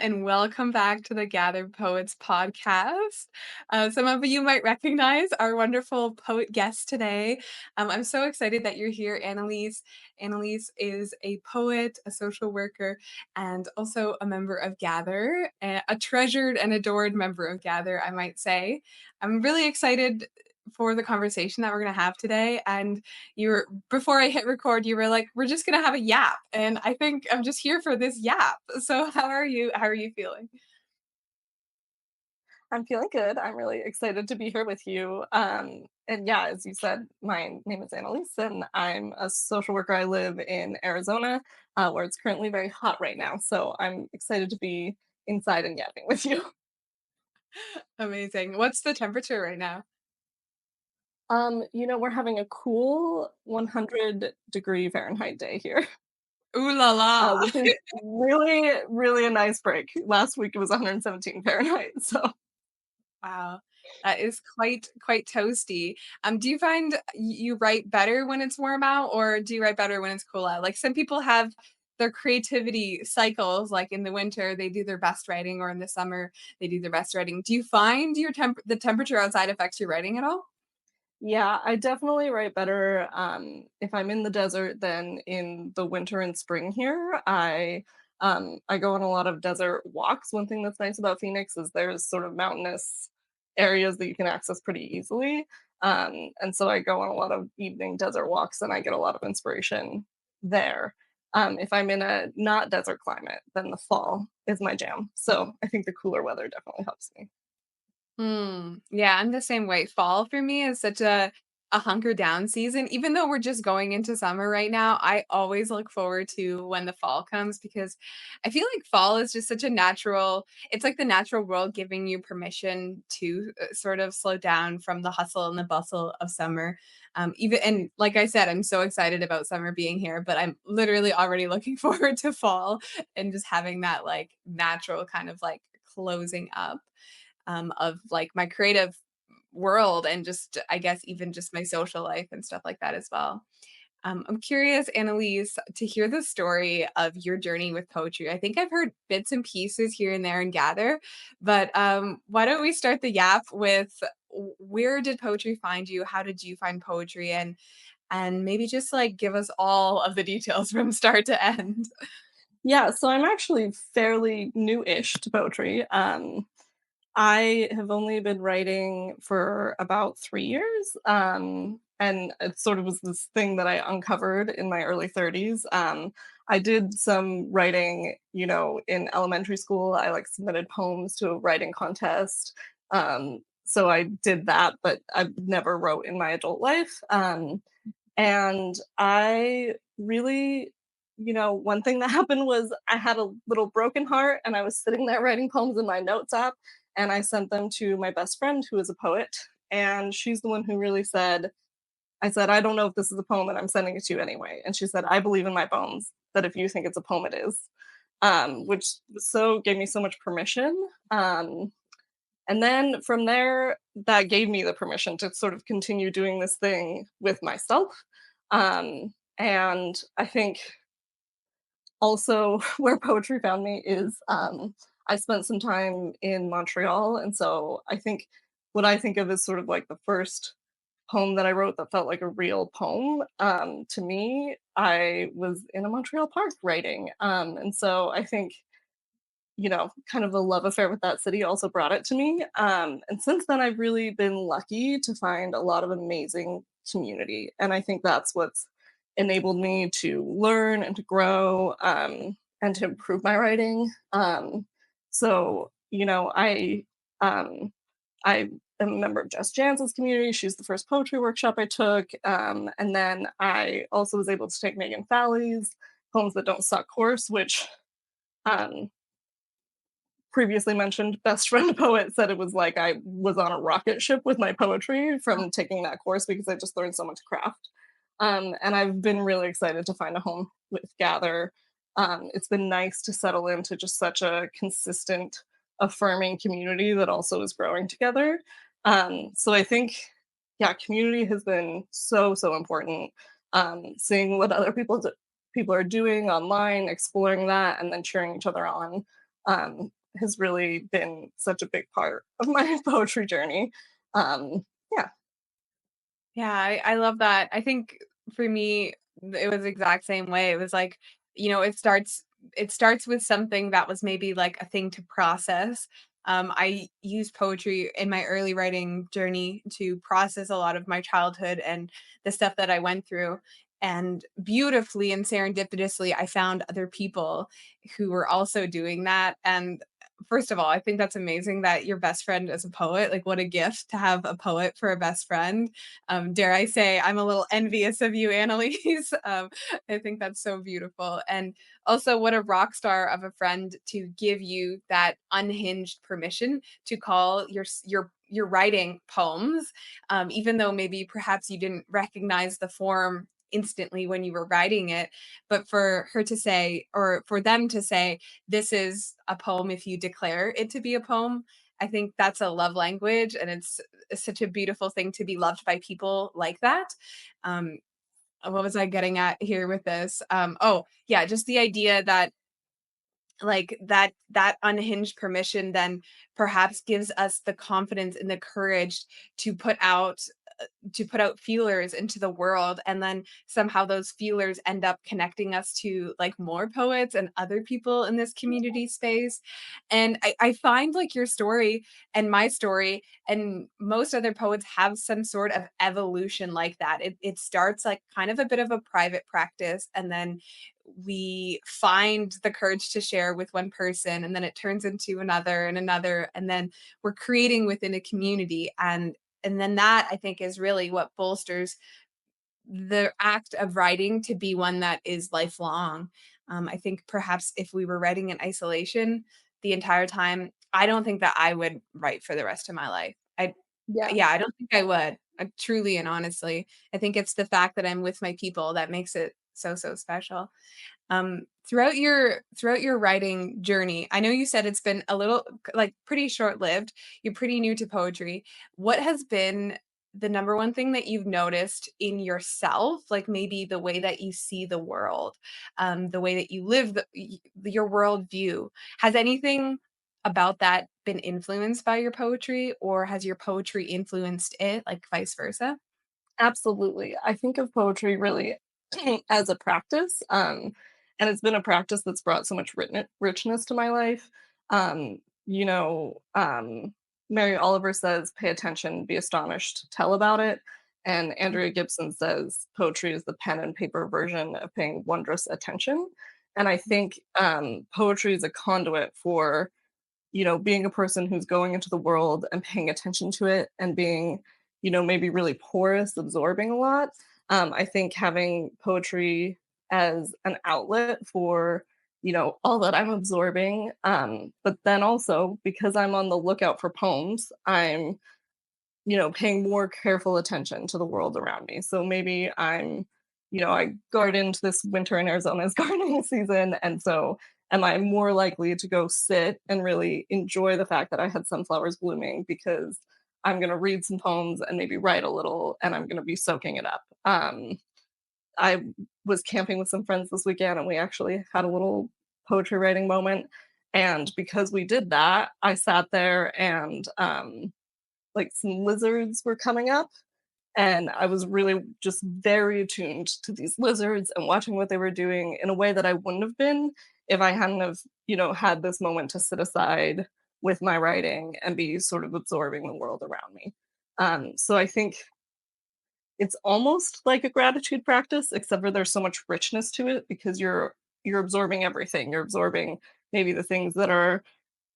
and welcome back to the Gathered Poets podcast. Some of you might recognize our wonderful poet guest today. I'm so excited that you're here, Annalise. Annalise is a poet, a social worker, and also a member of Gather, a treasured and adored member of Gather, I might say. I'm really excited for the conversation that we're going to have today. And you were before I hit record, you were like, "We're just gonna have a yap," and I think I'm just here for this yap. So how are you? How are you feeling? I'm feeling good. I'm really excited to be here with you. And yeah, as you said, my name is Annalise, and I'm a social worker. I live in Arizona, where it's currently very hot right now. So I'm excited to be inside and yapping with you. Amazing. What's the temperature right now? We're having a cool 100-degree Fahrenheit day here, Ooh la la. which is really, really a nice break. Last week it was 117 Fahrenheit. So Wow. That is quite toasty. Do you find you write better when it's warm out, or do you write better when it's cool out? Like some people have their creativity cycles, like in the winter they do their best writing, or in the summer they do their best writing. Do you find the temperature outside affects your writing at all? yeah, I definitely write better, if I'm in the desert than in the winter and spring here. I go on a lot of desert walks. One thing that's nice about Phoenix is there's sort of mountainous areas that you can access pretty easily, and so I go on a lot of evening desert walks, and I get a lot of inspiration there. If I'm in a not desert climate, then the fall is my jam. So I think the cooler weather definitely helps me. Yeah, I'm the same way. Fall for me is such a hunker down season. Even though we're just going into summer right now, I always look forward to when the fall comes because I feel like fall is just such a natural, it's like the natural world giving you permission to sort of slow down from the hustle and the bustle of summer. Even and like I said, I'm so excited about summer being here, but I'm literally already looking forward to fall and just having that like natural kind of like closing up of like my creative world and just I guess even just my social life and stuff like that as well. I'm curious, Annalise, to hear the story of your journey with poetry. I think I've heard bits and pieces here and there and gather, but why don't we start the yap with where did poetry find you? How did you find poetry? And maybe just like give us all of the details from start to end. Yeah, so I'm actually fairly new-ish to poetry. I have only been writing for about 3 years, and it sort of was this thing that I uncovered in my early 30s. I did some writing, in elementary school. I, like, submitted poems to a writing contest, so I did that, but I never wrote in my adult life, and I really one thing that happened was I had a little broken heart, and I was sitting there writing poems in my notes app, and I sent them to my best friend who is a poet, and she's the one who really said, I said, "I don't know if this is a poem, and I'm sending it to you anyway." And she said, "I believe in my bones that if you think it's a poem, it is." Which so gave me so much permission. And then from there, that gave me the permission to sort of continue doing this thing with myself. And I think also where poetry found me is I spent some time in Montreal. And so I think what I think of as sort of like the first poem that I wrote that felt like a real poem to me, I was in a Montreal park writing. And so I think kind of the love affair with that city also brought it to me. And since then, I've really been lucky to find a lot of amazing community. And I think that's what's enabled me to learn and to grow and to improve my writing. So, I am a member of Jess Jansen's community. She's the first poetry workshop I took. And then I also was able to take Megan Falley's Poems That Don't Suck course, which um, previously mentioned best friend poet said it was like I was on a rocket ship with my poetry from taking that course because I just learned so much craft. And I've been really excited to find a home with Gather. It's been nice to settle into just such a consistent, affirming community that also is growing together. So I think, yeah, community has been so, so important. Seeing what other people are doing online, exploring that, and then cheering each other on has really been such a big part of my poetry journey. Yeah, Yeah, I love that. I think for me, it was the exact same way. It was like, it starts with something that was maybe like a thing to process. I used poetry in my early writing journey to process a lot of my childhood and the stuff that I went through. And beautifully and serendipitously, I found other people who were also doing that. And first of all, I think that's amazing that your best friend is a poet. Like, what a gift to have a poet for a best friend. Dare I say, I'm a little envious of you, Annalise. I think that's so beautiful. And also, what a rock star of a friend to give you that unhinged permission to call your writing poems, even though maybe perhaps you didn't recognize the form instantly when you were writing it, but for her to say, or for them to say, this is a poem if you declare it to be a poem. I think that's a love language, and it's such a beautiful thing to be loved by people like that. Um, what was I getting at here with this? Oh, yeah, just the idea that like that unhinged permission then perhaps gives us the confidence and the courage to put out feelers into the world, and then somehow those feelers end up connecting us to like more poets and other people in this community space. And I find like your story and my story and most other poets have some sort of evolution like that. It starts like kind of a bit of a private practice, and then we find the courage to share with one person, and then it turns into another and another, and then we're creating within a community. And then that, I think, is really what bolsters the act of writing to be one that is lifelong. I think perhaps if we were writing in isolation the entire time, I don't think that I would write for the rest of my life. yeah. Yeah, I don't think I would. Truly and honestly, I think it's the fact that I'm with my people that makes it so, so special. Throughout your writing journey, I know you said it's been a little like pretty short-lived. You're pretty new to poetry. What has been the number one thing that you've noticed in yourself, like maybe the way that you see the world, the way that you live, your worldview? Has anything about that been influenced by your poetry, or has your poetry influenced it, like vice versa? Absolutely. I think of poetry really as a practice, and it's been a practice that's brought so much richness to my life. Um, you know, Mary Oliver says, "Pay attention, be astonished, tell about it." And Andrea Gibson says, "Poetry is the pen and paper version of paying wondrous attention." And I think poetry is a conduit for being a person who's going into the world and paying attention to it and being, maybe really porous, absorbing a lot. I think having poetry as an outlet for, all that I'm absorbing. But then also because I'm on the lookout for poems, I'm paying more careful attention to the world around me. So maybe I gardened this winter in Arizona is gardening season. And so am I more likely to go sit and really enjoy the fact that I had sunflowers blooming because I'm going to read some poems and maybe write a little and I'm going to be soaking it up. I was camping with some friends this weekend and we actually had a little poetry writing moment. And because we did that, I sat there and like some lizards were coming up and I was really just very attuned to these lizards and watching what they were doing in a way that I wouldn't have been if I hadn't have, had this moment to sit aside with my writing and be sort of absorbing the world around me. So I think it's almost like a gratitude practice, except for there's so much richness to it because you're absorbing everything. You're absorbing maybe the things that are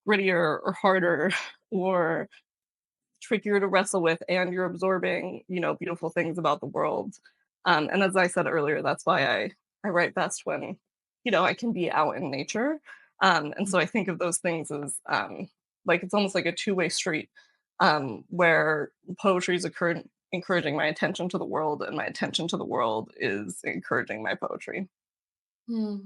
grittier or harder or trickier to wrestle with and you're absorbing beautiful things about the world, and as I said earlier, that's why I write best when I can be out in nature, and so I think of those things as like it's almost like a two-way street, where poetry is encouraging my attention to the world and my attention to the world is encouraging my poetry. Hmm.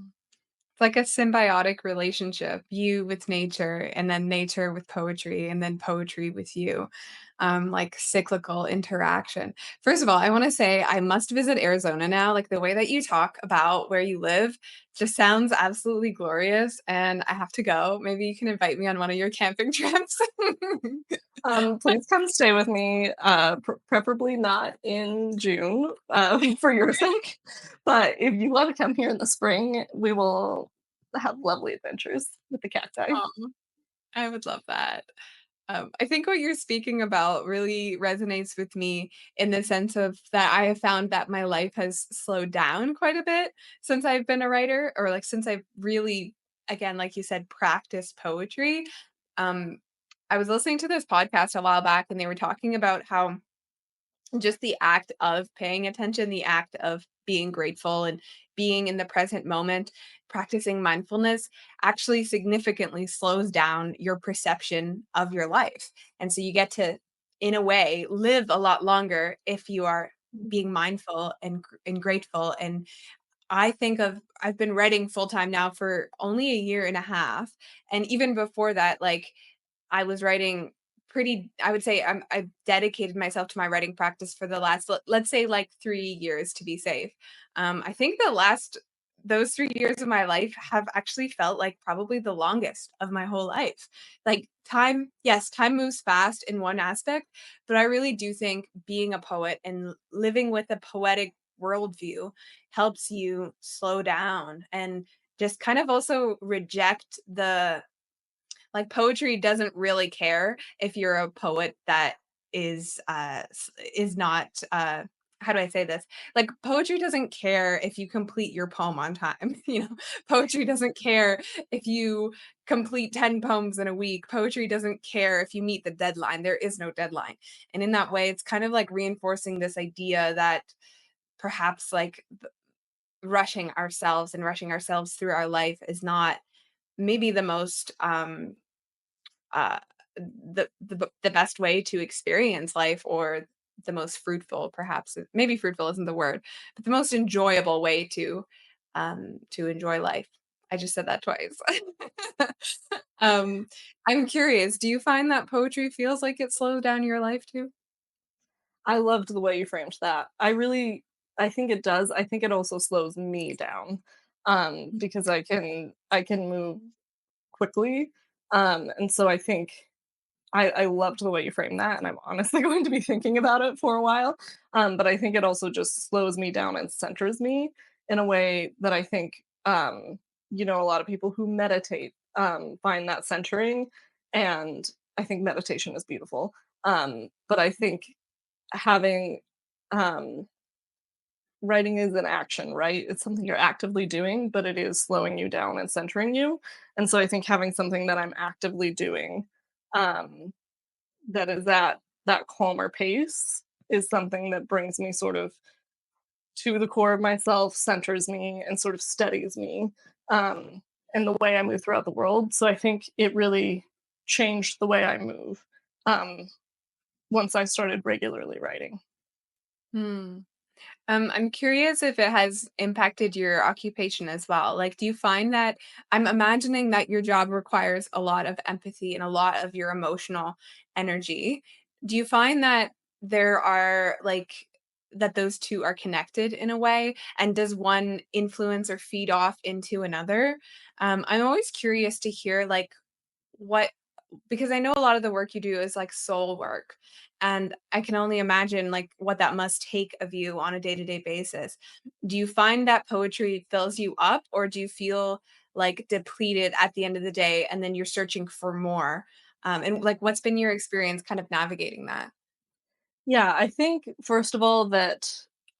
It's like a symbiotic relationship, you with nature, and then nature with poetry, and then poetry with you. like cyclical interaction. First of all, I want to say I must visit Arizona now. Like the way that you talk about where you live just sounds absolutely glorious, and I have to go. Maybe you can invite me on one of your camping trips. Please come stay with me, preferably not in June, for your sake. But if you want to come here in the spring, we will have lovely adventures with the cacti. Oh, I would love that. I think what you're speaking about really resonates with me in the sense of that I have found that my life has slowed down quite a bit since I've been a writer, or like since I've really, again, like you said, practiced poetry. Um, I was listening to this podcast a while back and they were talking about how just the act of paying attention, the act of being grateful and being in the present moment, practicing mindfulness actually significantly slows down your perception of your life. And so you get to, in a way, live a lot longer if you are being mindful and grateful. And I've been writing full time now for only a year and a half. And even before that, like I was writing pretty I would say I've dedicated myself to my writing practice for the last, let's say, like 3 years to be safe. I think those 3 years of my life have actually felt like probably the longest of my whole life. Like, time yes, time moves fast in one aspect, but I really do think being a poet and living with a poetic worldview helps you slow down and just kind of also reject the like, poetry doesn't really care if you're a poet that is not, how do I say this? Like, poetry doesn't care if you complete your poem on time, you know? Poetry doesn't care if you complete 10 poems in a week. Poetry doesn't care if you meet the deadline. There is no deadline. And in that way, it's kind of like reinforcing this idea that perhaps, like, rushing ourselves through our life is not maybe the most, uh, the best way to experience life, or the most fruitful, perhaps maybe fruitful isn't the word, but the most enjoyable way to enjoy life. I just said that twice. um, I'm curious, do you find that poetry feels like it slows down your life too? I loved the way you framed that. I think it does. I think it also slows me down, because I can move quickly, and so I think I loved the way you framed that, and I'm honestly going to be thinking about it for a while. But I think it also just slows me down and centers me in a way that I think, a lot of people who meditate find that centering, and I think meditation is beautiful. But I think having um, writing is an action, right? It's something you're actively doing, but it is slowing you down and centering you. And so I think having something that I'm actively doing, um, that is at that calmer pace is something that brings me sort of to the core of myself, centers me, and sort of steadies me, um, in the way I move throughout the world. So I think it really changed the way I move, um, once I started regularly writing. Hmm. I'm curious if it has impacted your occupation as well. Like, do you find that I'm imagining that your job requires a lot of empathy and a lot of your emotional energy. Do you find that there are like that those two are connected in a way? And does one influence or feed off into another? I'm always curious to hear like what because I know a lot of the work you do is like soul work. And I can only imagine like what that must take of you on a day-to-day basis. Do you find that poetry fills you up, or do you feel like depleted at the end of the day and then you're searching for more? And like what's been your experience kind of navigating that? Yeah, I think first of all that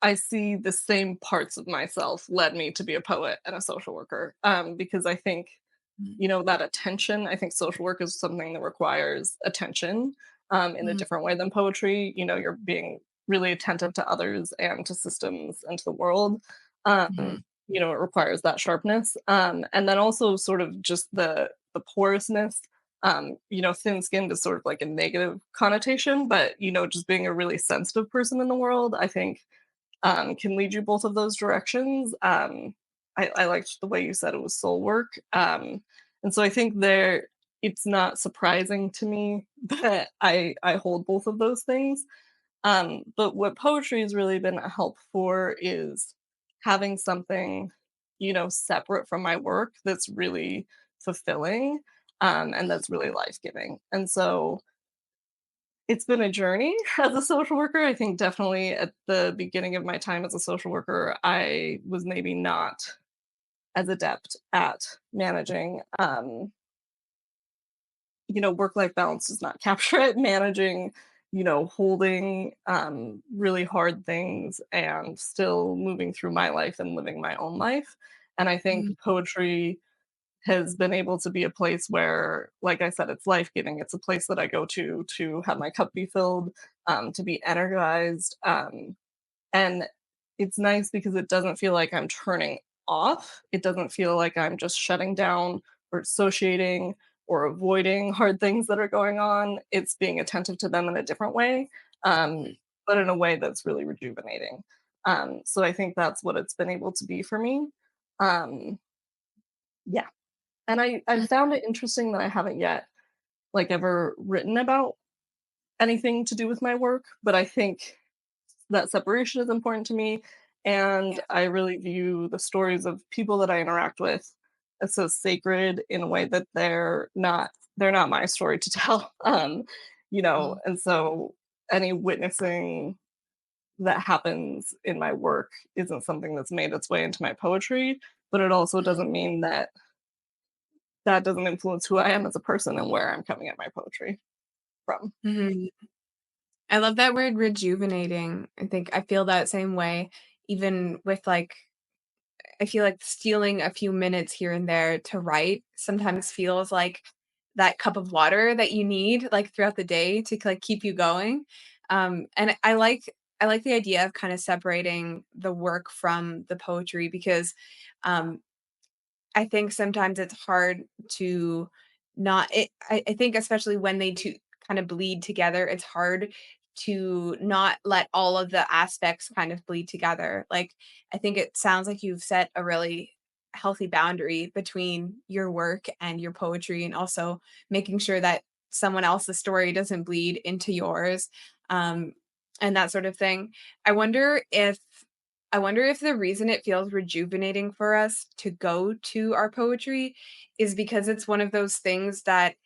I see the same parts of myself led me to be a poet and a social worker. Because I think, Mm, that attention, I think social work is something that requires attention, in a mm, different way than poetry. You're being really attentive to others and to systems and to the world. mhm, It requires that sharpness. And then also sort of just the porousness. Thin skinned is sort of like a negative connotation, but just being a really sensitive person in the world, I think, can lead you both of those directions. I liked the way you said it was soul work. And so I think there it's not surprising to me that I hold both of those things. But what poetry has really been a help for is having something, separate from my work that's really fulfilling, and that's really life-giving. And so it's been a journey as a social worker. I think definitely at the beginning of my time as a social worker, I was maybe not as adept at managing, work-life balance does not capture it, managing, holding, really hard things and still moving through my life and living my own life. And I think Mhm, poetry has been able to be a place where, like I said, it's life-giving. It's a place that I go to have my cup be filled, to be energized, and it's nice because it doesn't feel like I'm turning off. It doesn't feel like I'm just shutting down or associating or avoiding hard things that are going on. It's being attentive to them in a different way, but in a way that's really rejuvenating. So I think that's what it's been able to be for me. Um, yeah, and I mhm, found it interesting that I haven't yet like ever written about anything to do with my work, but I think that separation is important to me, and yeah, I really view the stories of people that I interact with as so sacred in a way that they're not my story to tell. mhm, And so any witnessing that happens in my work isn't something that's made its way into my poetry, but it also doesn't mean that that doesn't influence who I am as a person and where I'm coming at my poetry from. mhm. I love that word rejuvenating. I feel that same way even with, like I feel like stealing a few minutes here and there to write sometimes feels like that cup of water that you need, like, throughout the day to, like, keep you going. And I like the idea of kinda separating the work from the poetry because, um, I think sometimes it's hard to not I think especially when they 2 kind of bleed together, it's hard to not let all of the aspects kind of bleed together. Like, I think it sounds like you've set a really healthy boundary between your work and your poetry and also making sure that someone else's story doesn't bleed into yours, um, and that sort of thing. I wonder if I wonder if the reason it feels rejuvenating for us to go to our poetry is because it's one of those things that,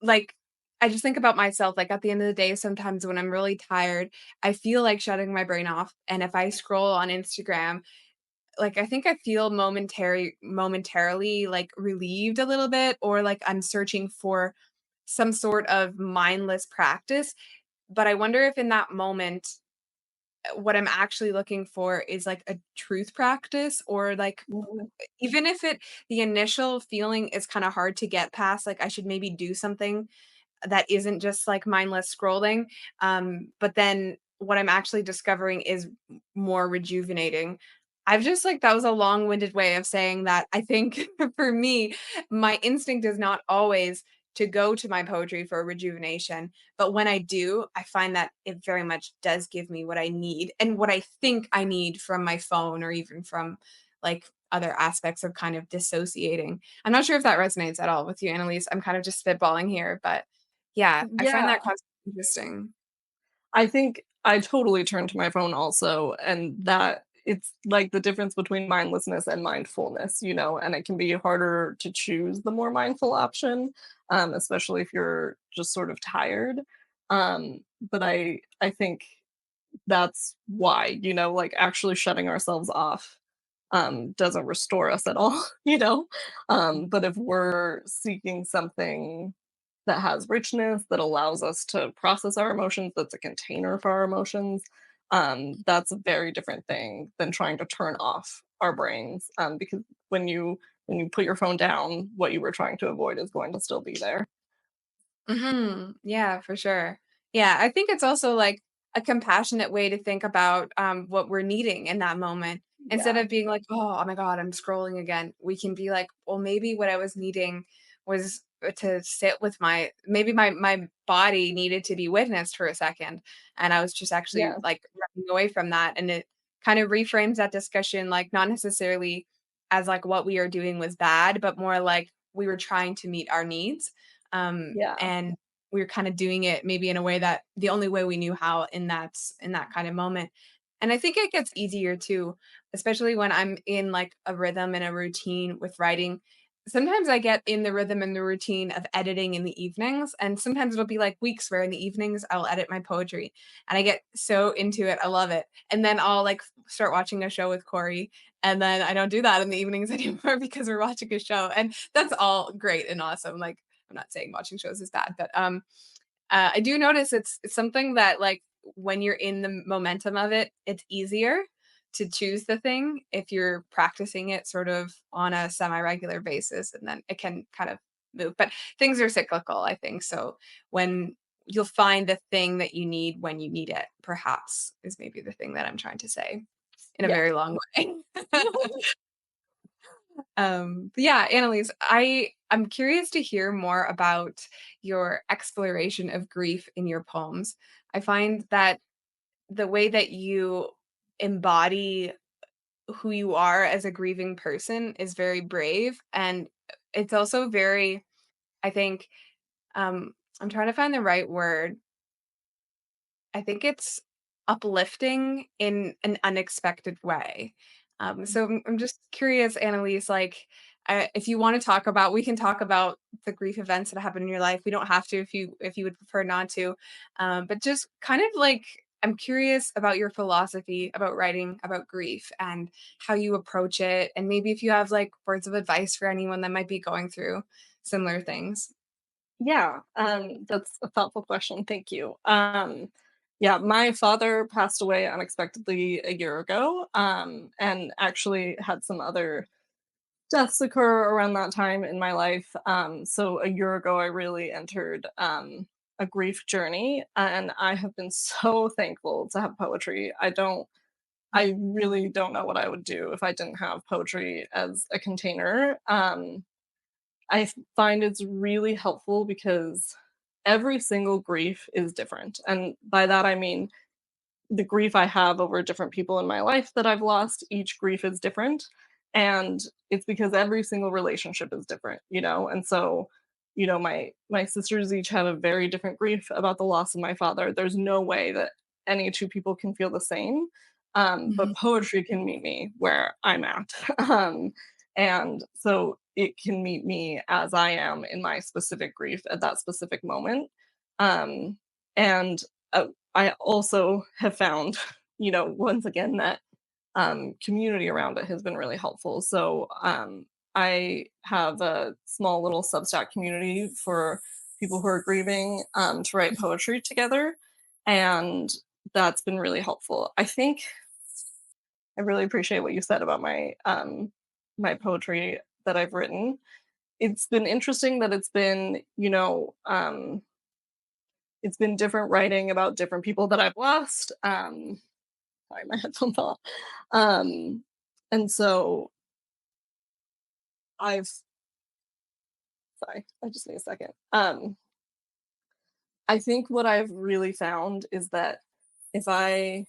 like, I just think about myself, like, at the end of the day, sometimes when I'm really tired, I feel like shutting my brain off, and if I scroll on Instagram, like, I think I feel momentarily, like, relieved a little bit or like I'm searching for some sort of mindless practice, but I wonder if in that moment what I'm actually looking for is like a truth practice or like Mhm. even if it the initial feeling is kind of hard to get past, like I should maybe do something that isn't just like mindless scrolling. But then what I'm actually discovering is more rejuvenating. I've just like that was a long-winded way of saying that I think for me, my instinct is not always to go to my poetry for rejuvenation. But when I do, I find that it very much does give me what I need and what I think I need from my phone or even from like other aspects of kind of dissociating. I'm not sure if that resonates at all with you, Annalise. I'm kind of just spitballing here, but yeah, I find Yeah. that concept interesting. I think I totally turn to my phone also, and that it's like the difference between mindlessness and mindfulness, and it can be harder to choose the more mindful option, especially if you're just sort of tired. But I think that's why, like actually shutting ourselves off doesn't restore us at all, But if we're seeking something that has richness, that allows us to process our emotions, that's a container for our emotions, that's a very different thing than trying to turn off our brains. Because when you put your phone down, what you were trying to avoid is going to still be there. Mhm. Yeah, for sure. Yeah, I think it's also like a compassionate way to think about what we're needing in that moment. Instead Yeah. of being like, oh my God, I'm scrolling again, we can be like, well, maybe what I was needing was to sit with maybe my body needed to be witnessed for a second. And I was just actually Yeah. like running away from that. And it kind of reframes that discussion, like not necessarily as like what we are doing was bad, but more like we were trying to meet our needs, Yeah. and we were kind of doing it maybe in a way that the only way we knew how in that kind of moment. And I think it gets easier too, especially when I'm in like a rhythm and a routine with writing. Sometimes I get in the rhythm and the routine of editing in the evenings, and sometimes it'll be like weeks where in the evenings I'll edit my poetry and I get so into it. I love it. And then I'll like start watching a show with Corey, and then I don't do that in the evenings anymore because we're watching a show. And that's all great and awesome. Like, I'm not saying watching shows is bad, but I do notice it's something that like when you're in the momentum of it, it's easier to choose the thing if you're practicing it sort of on a semi-regular basis, and then it can kind of move. But things are cyclical, I think. So when you'll find the thing that you need when you need it, perhaps is maybe the thing that I'm trying to say in a Yeah. very long way. But yeah, Annalise, I'm curious to hear more about your exploration of grief in your poems. I find that the way that you embody who you are as a grieving person is very brave, and it's also very, I think, I'm trying to find the right word. I think it's uplifting in an unexpected way. So I'm just curious, Annalise, like, if you want to talk about, we can talk about the grief events that happen in your life. We don't have to if you would prefer not to, but just kind of like I'm curious about your philosophy about writing about grief and how you approach it, and maybe if you have like words of advice for anyone that might be going through similar things. Yeah, that's a thoughtful question. Thank you. Yeah, my father passed away unexpectedly a year ago, and actually had some other deaths occur around that time in my life. So a year ago, I really entered a grief journey, and I have been so thankful to have poetry. I really don't know what I would do if I didn't have poetry as a container. Find it's really helpful because every single grief is different. And by that, I mean the grief I have over different people in my life that I've lost, each grief is different. And it's because every single relationship is different, you know? And so, my sisters each have a very different grief about the loss of my father. There's no way that any two people can feel the same. But Mhm. poetry can meet me where I'm at. And so it can meet me as I am in my specific grief at that specific moment. Um, and I also have found, once again, that community around it has been really helpful. So I have a small little Substack community for people who are grieving to write poetry together. And that's been really helpful. I think I really appreciate what you said about my poetry that I've written. It's been interesting that it's been different writing about different people that I've lost. Sorry, my headphone fell off. Um, and so I've sorry, I just need a second. I think what I've really found is that if I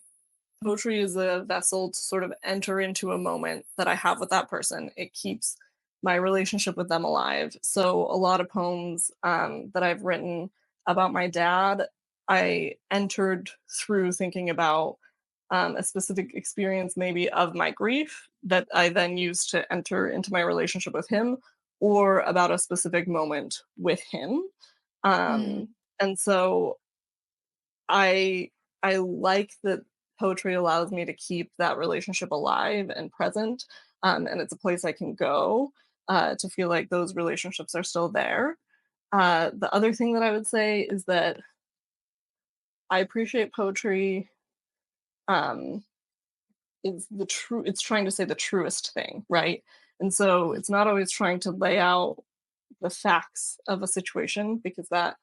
poetry is a vessel to sort of enter into a moment that I have with that person. It keeps my relationship with them alive. So a lot of poems that I've written about my dad, I entered through thinking about a specific experience, maybe of my grief, that I then used to enter into my relationship with him, or about a specific moment with him. Mm, Um, and so I I like that poetry allows me to keep that relationship alive and present, and it's a place I can go to feel like those relationships are still there. The other thing that I would say is that I appreciate poetry. Um, is the true? It's trying to say the truest thing, right? And so it's not always trying to lay out the facts of a situation because that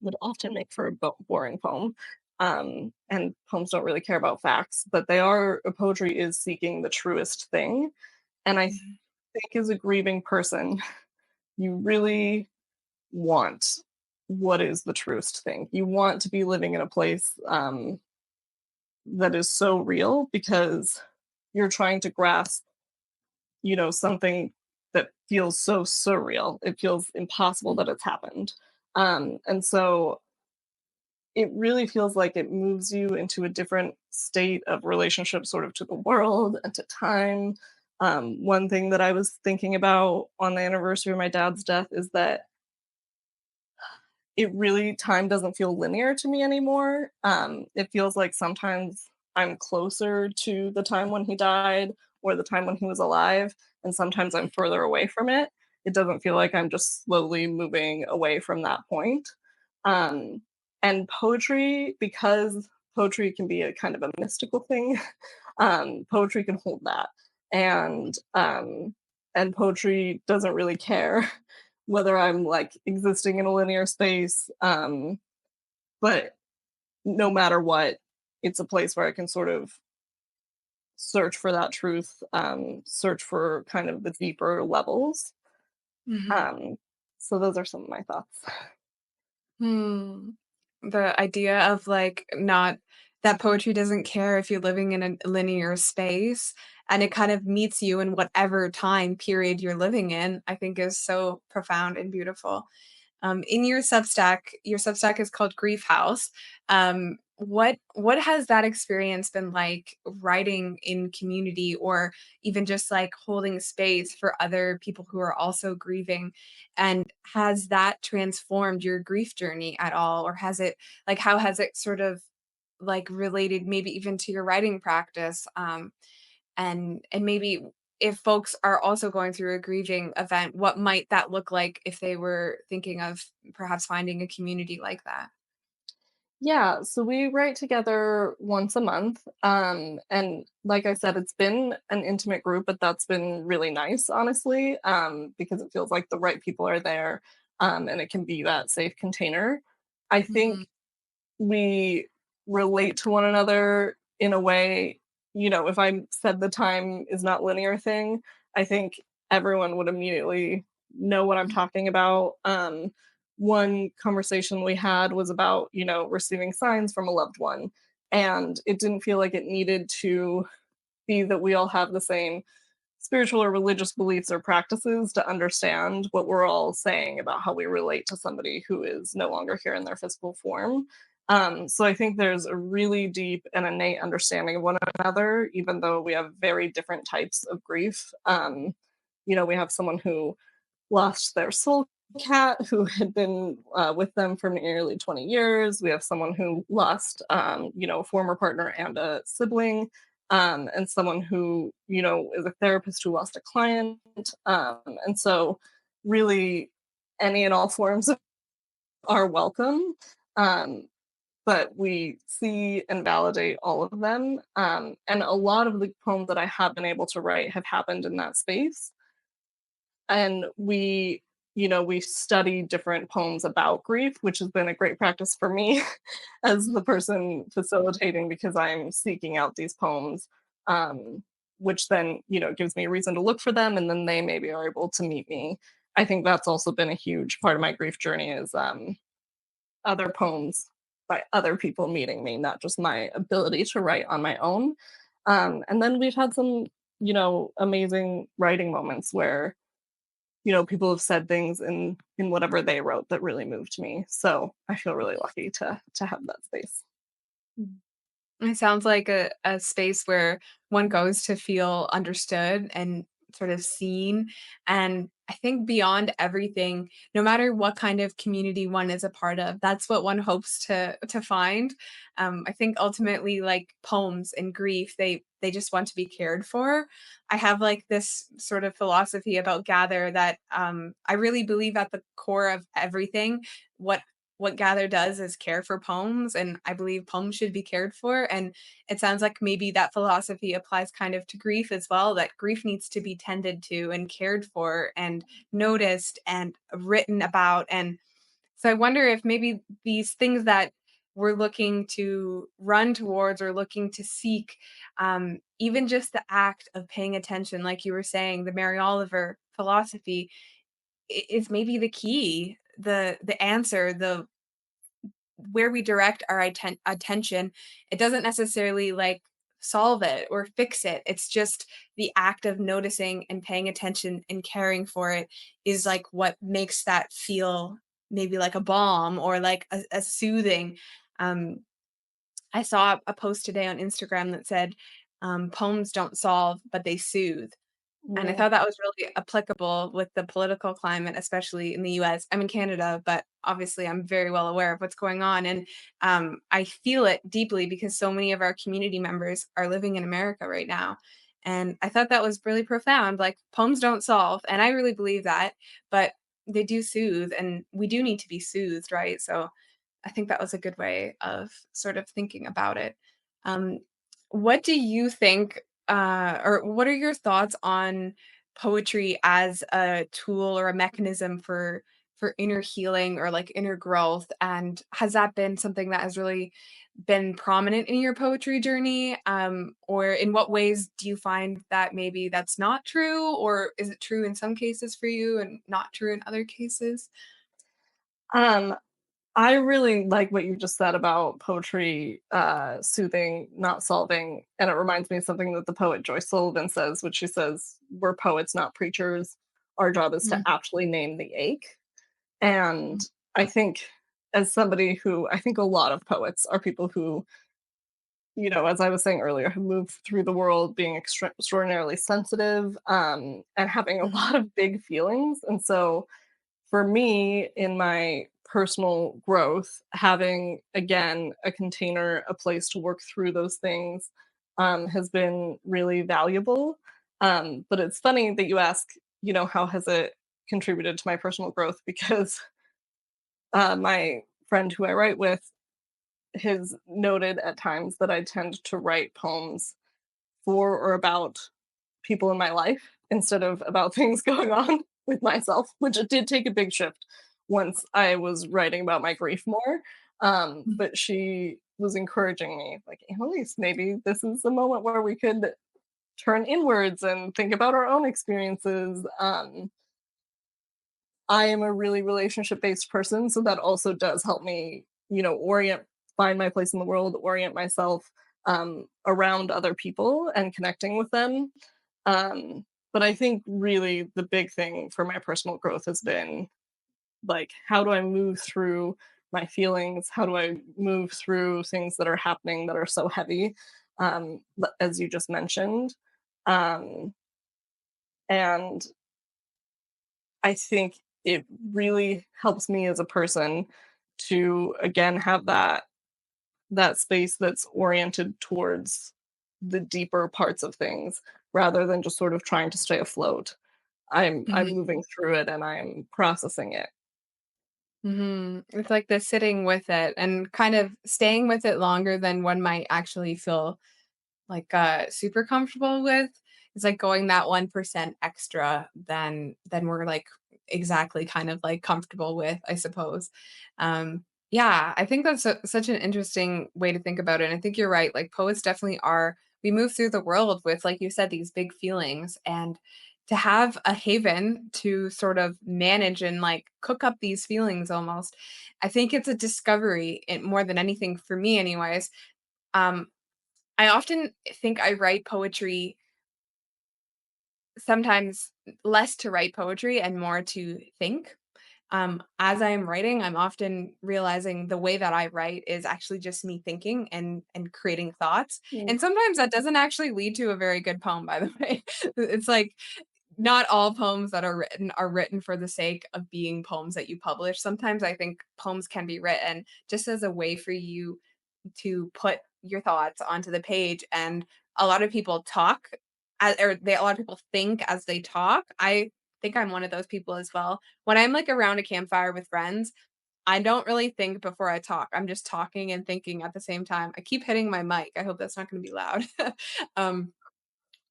would often make for a boring poem. And poems don't really care about facts, but poetry is seeking the truest thing. And I mhm, think as a grieving person, you really want what is the truest thing. You want to be living in a place that is so real because you're trying to grasp, something that feels so surreal. It feels impossible that it's happened. And so it really feels like it moves you into a different state of relationship sort of to the world and to time. One thing that I was thinking about on the anniversary of my dad's death is that it really time doesn't feel linear to me anymore. It feels like sometimes I'm closer to the time when he died or the time when he was alive, and sometimes I'm further away from it. It doesn't feel like I'm just slowly moving away from that point. Um, and poetry, because poetry can be a kind of a mystical thing, poetry can hold that. And poetry doesn't really care whether I'm like existing in a linear space. But no matter what, it's a place where I can sort of search for that truth, search for kind of the deeper levels. Mhm. Um, so those are some of my thoughts. Hmm. The idea of, like, not that poetry doesn't care if you're living in a linear space, and it kind of meets you in whatever time period you're living in, I think is so profound and beautiful. In your Substack is called Grief House. What has that experience been like writing in community or even just like holding space for other people who are also grieving? And has that transformed your grief journey at all? Or has it like how has it sort of like related maybe even to your writing practice? And maybe if folks are also going through a grieving event, what might that look like if they were thinking of perhaps finding a community like that? Yeah, so we write together once a month. And like I said, it's been an intimate group, but that's been really nice, honestly, because it feels like the right people are there, and it can be that safe container. I think Mhm, we relate to one another in a way, if I said the time is not linear thing, I think everyone would immediately know what I'm mhm, talking about. One conversation we had was about, receiving signs from a loved one. And it didn't feel like it needed to be that we all have the same spiritual or religious beliefs or practices to understand what we're all saying about how we relate to somebody who is no longer here in their physical form. So I think there's a really deep and innate understanding of one another, even though we have very different types of grief. We have someone who lost their soul cat who had been with them for nearly 20 years. We have someone who lost, a former partner and a sibling, and someone who, is a therapist who lost a client. And so, really, any and all forms are welcome. Um, but we see and validate all of them. And a lot of the poems that I have been able to write have happened in that space, and we study different poems about grief, which has been a great practice for me as the person facilitating, because I'm seeking out these poems, um, which then gives me a reason to look for them, and then they maybe are able to meet me. I think that's also been a huge part of my grief journey, is other poems by other people meeting me, not just my ability to write on my own. And then we've had some amazing writing moments where people have said things in whatever they wrote that really moved me. So I feel really lucky to have that space. mhm. It sounds like a space where one goes to feel understood and sort of seen. And I think beyond everything, no matter what kind of community one is a part of, that's what one hopes to find. I think ultimately, like poems and grief, they just want to be cared for. I have like this sort of philosophy about Gather that I really believe at the core of everything, what what Gather does is care for poems, and I believe poems should be cared for. And it sounds like maybe that philosophy applies kind of to grief as well, that grief needs to be tended to and cared for and noticed and written about. And so I wonder if maybe these things that we're looking to run towards or looking to seek, even just the act of paying attention, like you were saying, the Mary Oliver philosophy is maybe the key, the answer, the where we direct our attention. It doesn't necessarily like solve it or fix it. It's just the act of noticing and paying attention and caring for it is like what makes that feel maybe like a balm or like a soothing. Um, I saw a post today on Instagram that said, poems don't solve, but they soothe. And I Yeah. thought that was really applicable with the political climate, especially in the US. I'm in Canada, but obviously I'm very well aware of what's going on. And I feel it deeply because so many of our community members are living in America right now. And I thought that was really profound. Like, poems don't solve. And I really believe that, but they do soothe. And we do need to be soothed, right? So I think that was a good way of sort of thinking about it. Um, what do you think, or what are your thoughts on poetry as a tool or a mechanism for inner healing or like inner growth? And has that been something that has really been prominent in your poetry journey? Or in what ways do you find that maybe that's not true, or is it true in some cases for you and not true in other cases? Um, I really like what you just said about poetry, soothing, not solving, and it reminds me of something that the poet Joyce Sullivan says, which she says, "We're poets, not preachers. Our job is to Mhm, actually name the ache." And I think, as somebody who I think a lot of poets are people who, as I was saying earlier, have moved through the world being extraordinarily sensitive, and having a mhm, lot of big feelings. And so for me, in my personal growth, having again a container, a place to work through those things, has been really valuable. But it's funny that you ask, how has it contributed to my personal growth? Because my friend who I write with has noted at times that I tend to write poems for or about people in my life instead of about things going on with myself, which it did take a big shift once I was writing about my grief more. mhm, But she was encouraging me, like, Annalise, maybe this is the moment where we could turn inwards and think about our own experiences. I am a really relationship based person, so that also does help me, find my place in the world, orient myself around other people and connecting with them. But I think really the big thing for my personal growth has been like, how do I move through my feelings? How do I move through things that are happening that are so heavy, as you just mentioned? Um, and I think it really helps me as a person to again have that space that's oriented towards the deeper parts of things rather than just sort of trying to stay afloat. I'm mhm. moving through it and I'm processing it. Mhm. It's like the sitting with it and kind of staying with it longer than one might actually feel like, super comfortable with. It's like going that 1% extra than we're, like, exactly kind of, like, comfortable with, I suppose. Yeah, I think that's such an interesting way to think about it, and I think you're right, like, poets definitely are we move through the world with, like you said, these big feelings, and to have a haven to sort of manage and, like, cook up these feelings almost, I think it's a discovery, more than anything for me anyways. Um, I often think I write poetry sometimes less to write poetry and more to think. As I am writing, I'm often realizing the way that I write is actually just me thinking and creating thoughts. Mm, And sometimes that doesn't actually lead to a very good poem, by the way. It's like not all poems that are written for the sake of being poems that you publish. Sometimes I think poems can be written just as a way for you to put your thoughts onto the page, and a lot of people talk a lot of people think as they talk. I think I'm one of those people as well. When I'm, like, around a campfire with friends, I don't really think before I talk. I'm just talking and thinking at the same time. I keep hitting my mic. I hope that's not gonna be loud. Um,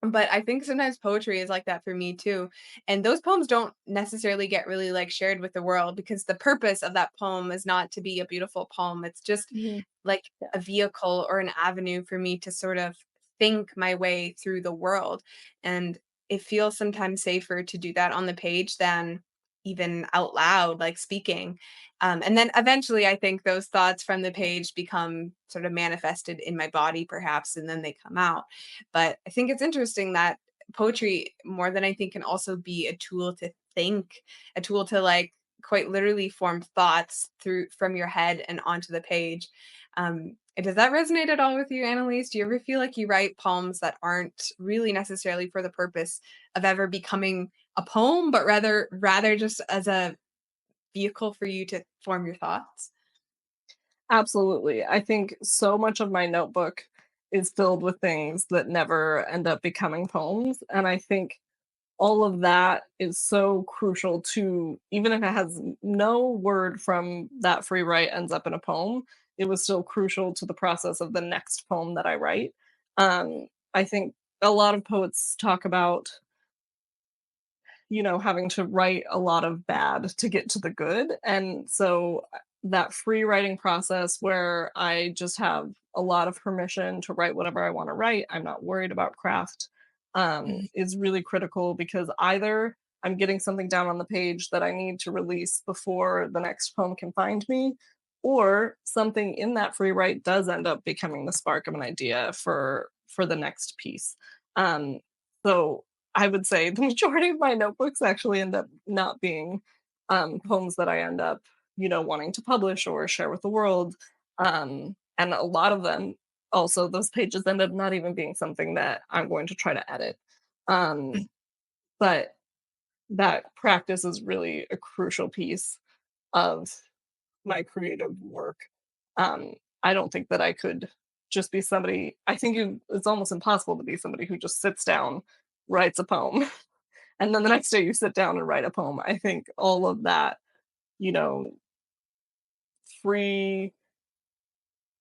but I think sometimes poetry is like that for me too. And those poems don't necessarily get really like shared with the world because the purpose of that poem is not to be a beautiful poem. It's just mhm, like yeah. a vehicle or an avenue for me to sort of think my way through the world. And it feels sometimes safer to do that on the page than even out loud, like speaking. And then eventually, I think those thoughts from the page become sort of manifested in my body, perhaps, and then they come out. But I think it's interesting that poetry, more than I think, can also be a tool to think, a tool to like quite literally form thoughts through from your head and onto the page. And does that resonate at all with you, Annalise? Do you ever feel like you write poems that aren't really necessarily for the purpose of ever becoming a poem, but rather just as a vehicle for you to form your thoughts? Absolutely. I think so much of my notebook is filled with things that never end up becoming poems, and I think all of that is so crucial to, even if it has no word from that free write ends up in a poem, it was still crucial to the process of the next poem that I write. I think a lot of poets talk about, having to write a lot of bad to get to the good. And so that free writing process where I just have a lot of permission to write whatever I want to write, I'm not worried about craft, Mhm, is really critical because either I'm getting something down on the page that I need to release before the next poem can find me, or something in that free write does end up becoming the spark of an idea for the next piece. Um, so I would say the majority of my notebooks actually end up not being, poems that I end up, wanting to publish or share with the world. And a lot of them also, those pages end up not even being something that I'm going to try to edit. mhm, Um, but that practice is really a crucial piece of my creative work. Um, I don't think that I could just be somebody. I think it's almost impossible to be somebody who just sits down, writes a poem, and then the next day you sit down and write a poem. I think all of that, you know, free,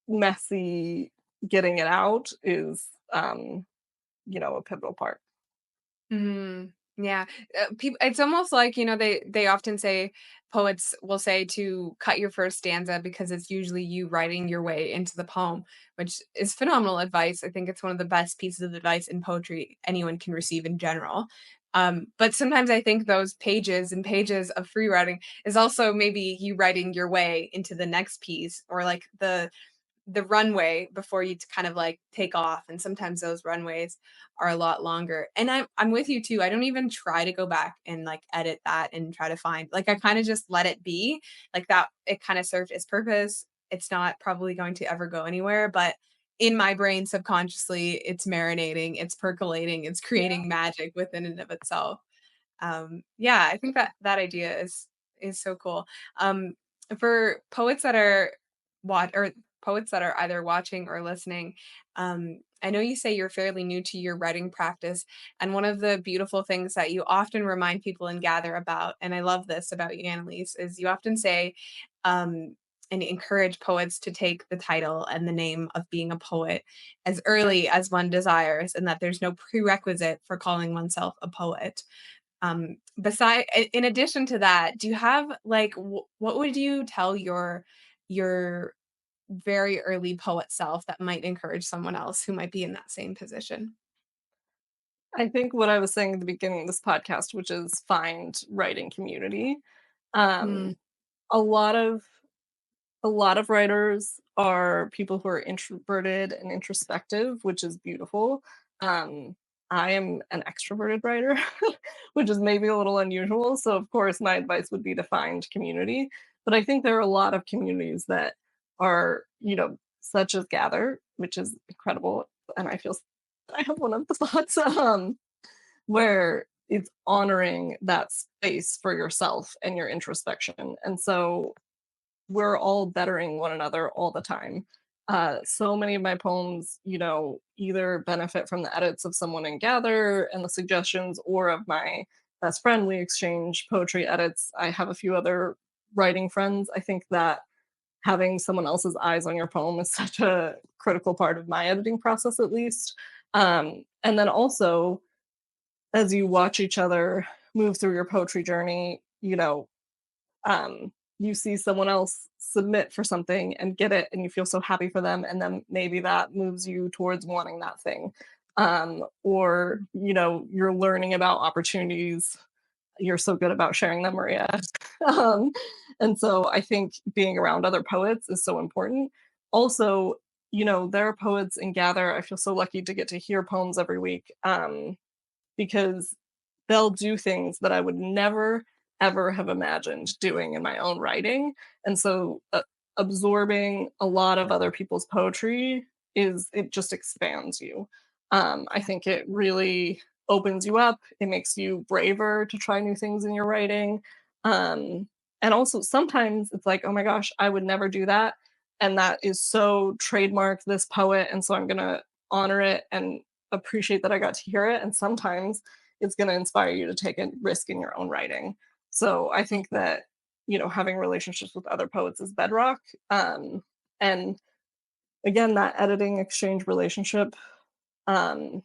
messy getting it out is, a pivotal part. mhm. Yeah, peop it's almost like, they often say poets will say to cut your first stanza because it's usually you writing your way into the poem, which is phenomenal advice. I think it's one of the best pieces of advice in poetry anyone can receive in general. But sometimes I think those pages and pages of free writing is also maybe you writing your way into the next piece or like the runway before you to kind of like take off, and sometimes those runways are a lot longer. And I'm with you too. I don't even try to go back and like edit that and try to find like I kind of just let it be. Like that it kind of served its purpose. It's not probably going to ever go anywhere, but in my brain subconsciously it's marinating, it's percolating, it's creating magic within and of itself. Yeah, I think that that idea is so cool. Um, for poets that are what or poets that are either watching or listening, I know you say you're fairly new to your writing practice, and one of the beautiful things that you often remind people and gather about, and I love this about you, Annalise, is you often say, and encourage poets to take the title and the name of being a poet as early as one desires, and that there's no prerequisite for calling oneself a poet. Beside in addition to that, do you have like what would you tell your very early poet self that might encourage someone else who might be in that same position? I think what I was saying at the beginning of this podcast, which is find writing community. Um, Mm, a lot of A lot of writers are people who are introverted and introspective, which is beautiful. Um, I am an extroverted writer, which is maybe a little unusual. So, of course, my advice would be to find community. But I think there are a lot of communities that are, such as Gather, which is incredible. And I feel I have one of the thoughts where it's honoring that space for yourself and your introspection. And so we're all bettering one another all the time. So many of my poems, either benefit from the edits of someone in Gather and the suggestions, or of my best friend. We exchange poetry edits. I have a few other writing friends. I think that having someone else's eyes on your poem is such a critical part of my editing process, at least. And then also, as you watch each other move through your poetry journey, you see someone else submit for something and get it and you feel so happy for them, and then maybe that moves you towards wanting that thing. Or you're learning about opportunities You're so good about sharing them, Maria. um, and so I think being around other poets is so important. Also, there are poets in Gather. I feel so lucky to get to hear poems every week. Because they'll do things that I would never ever have imagined doing in my own writing. And so absorbing a lot of other people's poetry it just expands you. I Yeah. think it really opens you up. It makes you braver to try new things in your writing. Um, and also sometimes it's like, oh my gosh, I would never do that. And that is so trademark this poet. And so I'm gonna honor it and appreciate that I got to hear it. And sometimes it's going to inspire you to take a risk in your own writing. So I think that, having relationships with other poets is bedrock. And again, that editing exchange relationship, um,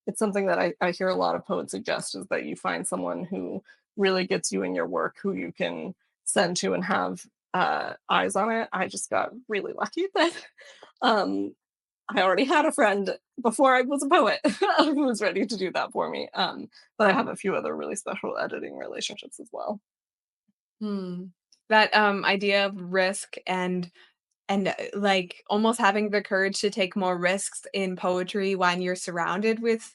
it's something that I hear a lot of poets suggest is that you find someone who really gets you in your work, who you can send to and have eyes on it. I just got really lucky that um, I already had a friend before I was a poet who was ready to do that for me. But I have a few other really special editing relationships as well. Hmm. That, idea of risk and, like, almost having the courage to take more risks in poetry when you're surrounded with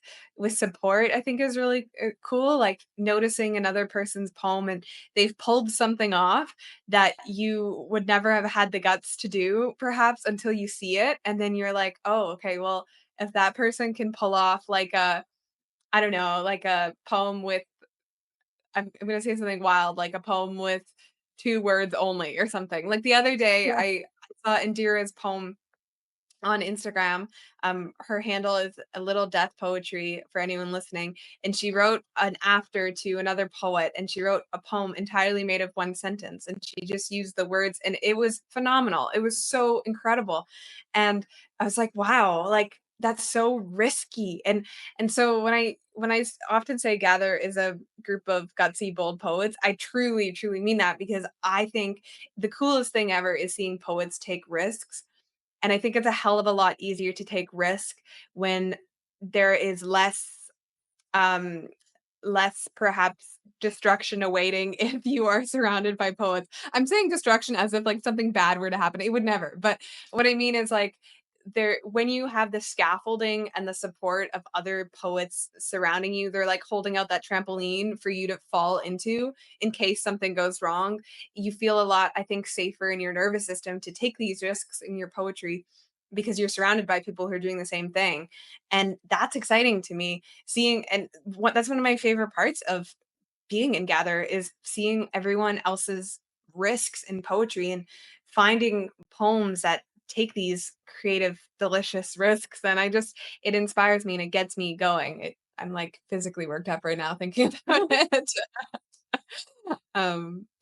support, I think is really, cool, like, noticing another person's poem and they've pulled something off that you would never have had the guts to do perhaps until you see it, and then you're like, "Oh, okay, well, if that person can pull off, like, a I don't know, like a poem with" I'm gonna say something wild, like a poem with 2 words only or something. Like, the other day, Yeah, I saw Indira's poem on Instagram. Her handle is a little death poetry for anyone listening, and she wrote an after to another poet, and she wrote a poem entirely made of one sentence, and she just used the words, and it was phenomenal. It was so incredible, and I was like, "Wow, like that's so risky." And so when I often say Gather is a group of gutsy, bold poets, I truly, truly mean that because I think the coolest thing ever is seeing poets take risks and I think it's a hell of a lot easier to take risk when there is um, less perhaps destruction awaiting if you are surrounded by poets. I'm saying destruction as if like something bad were to happen. It would never. But what I mean is like there when you have the scaffolding and the support of other poets surrounding you, they're like holding out that trampoline for you to fall into in case something goes wrong. You feel a lot, I think, safer in your nervous system to take these risks in your poetry because you're surrounded by people who are doing the same thing. And that's exciting to me seeing and what that's one of my favorite parts of being in Gather is seeing everyone else's risks in poetry and finding poems that take these creative, delicious risks. And it inspires me and it gets me going. I'm like physically worked up right now thinking about it.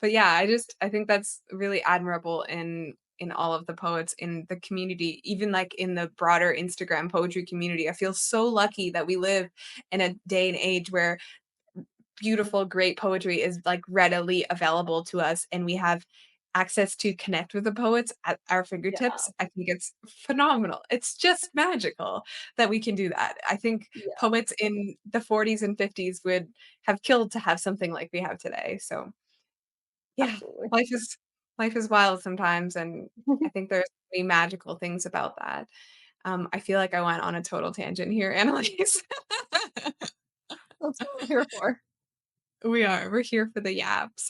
But yeah, I think that's really admirable in all of the poets in the community, even like in the broader Instagram poetry community. I feel so lucky that we live in a day and age where beautiful, great poetry is like readily available to us and we have access to connect with the poets at our fingertips. yeah, I think it's phenomenal. It's just magical that we can do that. I think yeah, poets in the 40s and 50s would have killed to have something like we have today. So yeah, absolutely. life is life is wild sometimes, and I think there's many magical things about that. I feel like I went on a total tangent here, Annalise. That's what we're here for. We are. We're here for the yaps.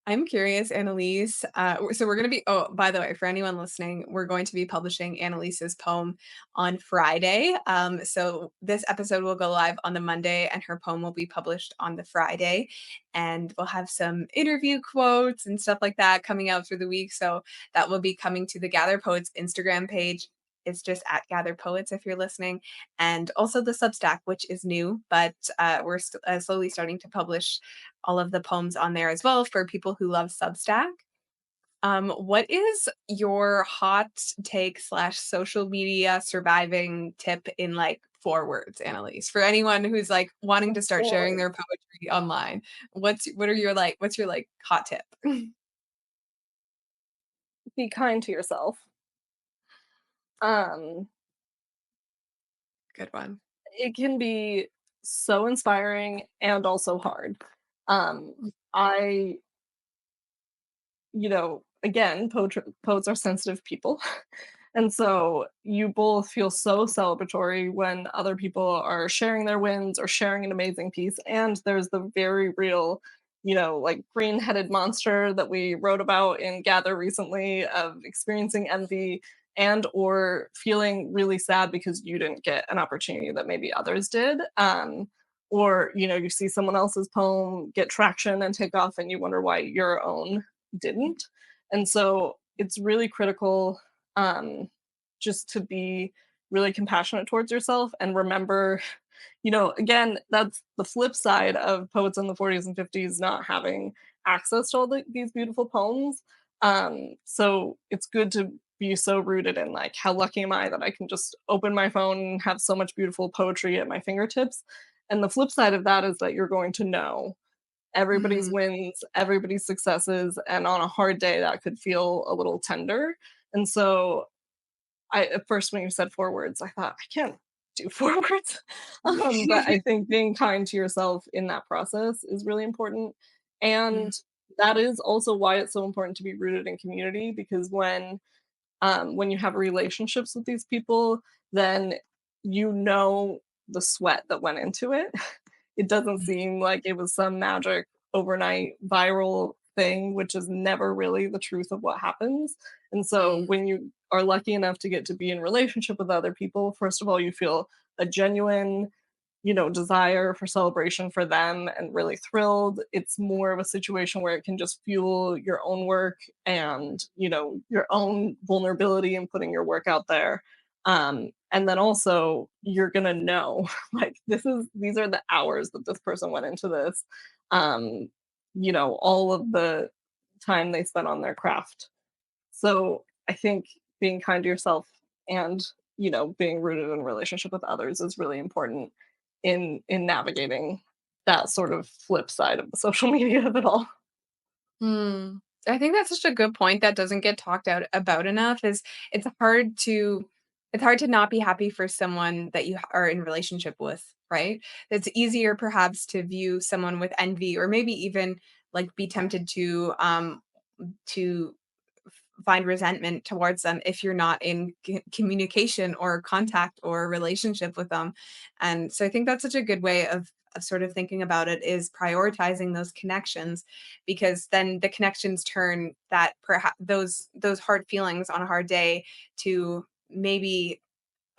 I'm curious, Annalise. So we're going to be, oh, by the way, for anyone listening, we're going to be publishing Annalise's poem on Friday. So this episode will go live on the Monday and her poem will be published on the Friday. And we'll have some interview quotes and stuff like that coming out through the week. So that will be coming to the Gather Poets Instagram page. It's just at Gather Poets if you're listening. And also the Substack, which is new, but we're slowly starting to publish all of the poems on there as well for people who love Substack. What is your hot take slash social media surviving tip in like 4 words, Annalise? For anyone who's like wanting to start sharing Boy, their poetry online, what's your like hot tip? be kind to yourself. Um, Good one. it can be so inspiring and also hard. I again, poets are sensitive people. And so you both feel so celebratory when other people are sharing their wins or sharing an amazing piece. And there's the very real, like green headed monster that we wrote about in Gather recently of experiencing envy and or feeling really sad because you didn't get an opportunity that maybe others did. Or you see someone else's poem get traction and take off and you wonder why your own didn't. And so it's really critical, just to be really compassionate towards yourself and remember, again, that's the flip side of poets in the 40s and 50s not having access to these beautiful poems. So it's good to be so rooted in like, how lucky am I that I can just open my phone and have so much beautiful poetry at my fingertips. And the flip side of that is that you're going to know everybody's Mm, wins, everybody's successes, and on a hard day, that could feel a little tender. And so, at first, when you said 4 words, I thought, I can't do 4 words. But I think being kind to yourself in that process is really important. mm, And that is also why it's so important to be rooted in community because when you have relationships with these people, then you know the sweat that went into it. It doesn't seem like it was some magic overnight viral thing, which is never really the truth of what happens. And so mm, when you are lucky enough to get to be in relationship with other people, first of all, you feel a genuine desire for celebration for them and really thrilled. It's more of a situation where it can just fuel your own work and, your own vulnerability and putting your work out there. And then also you're gonna know like these are the hours that this person went into this. Um, all of the time they spent on their craft. So I think being kind to yourself and, being rooted in relationship with others is really important in navigating that sort of flip side of the social media of it all. mm. I think that's such a good point that doesn't get talked out about enough is it's hard to it's hard to not be happy for someone that you are in relationship with, right? It's easier perhaps to view someone with envy or maybe even like be tempted to find resentment towards them if you're not in communication or contact or relationship with them. And so I think that's such a good way of sort of thinking about it is prioritizing those connections because then the connections turn that perhaps those hard feelings on a hard day to maybe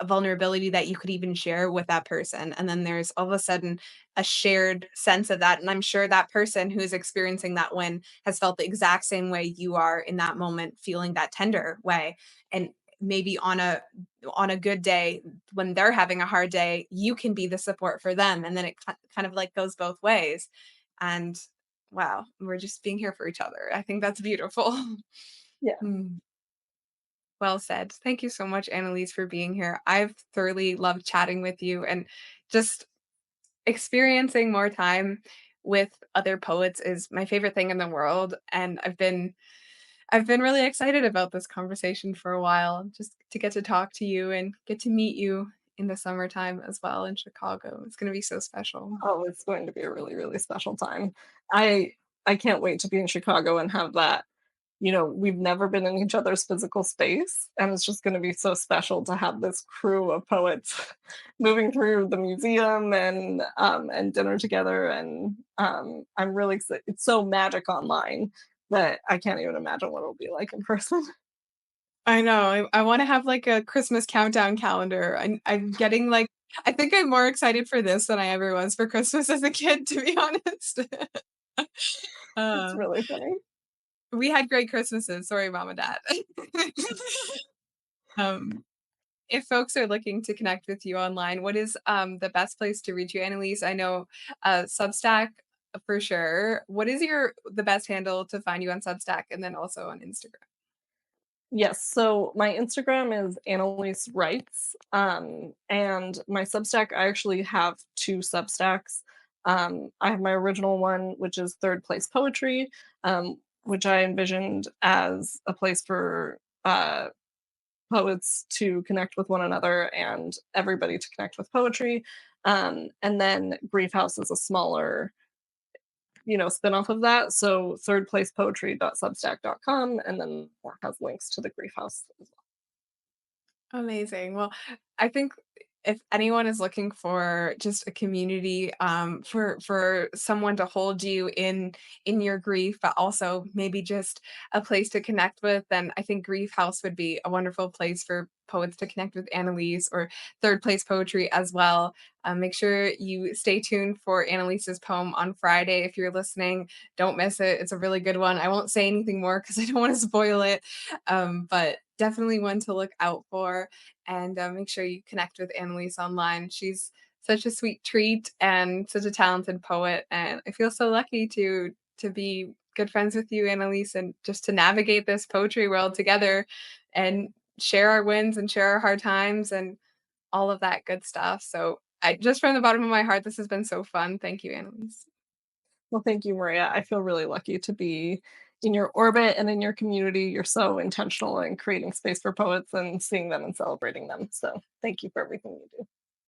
a vulnerability that you could even share with that person. And then there's all of a sudden a shared sense of that. And I'm sure that person who is experiencing that win has felt the exact same way you are in that moment, feeling that tender way. And maybe on a good day when they're having a hard day, you can be the support for them. And then it kind of like goes both ways. And wow, we're just being here for each other. I think that's beautiful. Yeah. Hmm. Well said. Thank you so much, Annalise, for being here. I've thoroughly loved chatting with you and just experiencing more time with other poets is my favorite thing in the world. And I've been really excited about this conversation for a while, just to get to talk to you and get to meet you in the summertime as well in Chicago. It's gonna be so special. Oh, it's going to be a really, really special time. I can't wait to be in Chicago and have that. We've never been in each other's physical space, and it's just gonna be so special to have this crew of poets moving through the museum and dinner together, and, I'm really excited. It's so magic online that I can't even imagine what it'll be like in person. I know. I wanna have, like, a Christmas countdown calendar. I'm getting, like I think I'm more excited for this than I ever was for Christmas as a kid, to be honest. It's Uh, really funny. we had great Christmases. Sorry, mom and dad. Um, if folks are looking to connect with you online, what is, the best place to reach you? Annalise, I know, Substack for sure. What is the best handle to find you on Substack and then also on Instagram? Yes, so my Instagram is Annalise Writes, and my Substack, I actually have 2 Substacks. I have my original one, which is Third Place Poetry, which I envisioned as a place for, poets to connect with one another and everybody to connect with poetry. And then Grief House is a smaller, spin-off of that. So thirdplacepoetry.substack.com, and then that has links to the Grief House as Amazing. Well, I think if anyone is looking for just a community, for someone to hold you in your grief, but also maybe just a place to connect with, then I think Grief House would be a wonderful place for poets to connect with Annalise or Third Place Poetry as well. Make sure you stay tuned for Annalise's poem on Friday. If you're listening, don't miss it. It's a really good one. I won't say anything more because I don't want to spoil it, but definitely one to look out for. And make sure you connect with Annalise online. She's such a sweet treat and such a talented poet. And I feel so lucky to be good friends with you, Annalise, and just to navigate this poetry world together and share our wins and share our hard times and all of that good stuff. So I just from the bottom of my heart, this has been so fun. Thank you, Annalise. well. Thank you, Maria. I feel really lucky to be in your orbit and in your community. You're so intentional in creating space for poets and seeing them and celebrating them. So thank you for everything you do.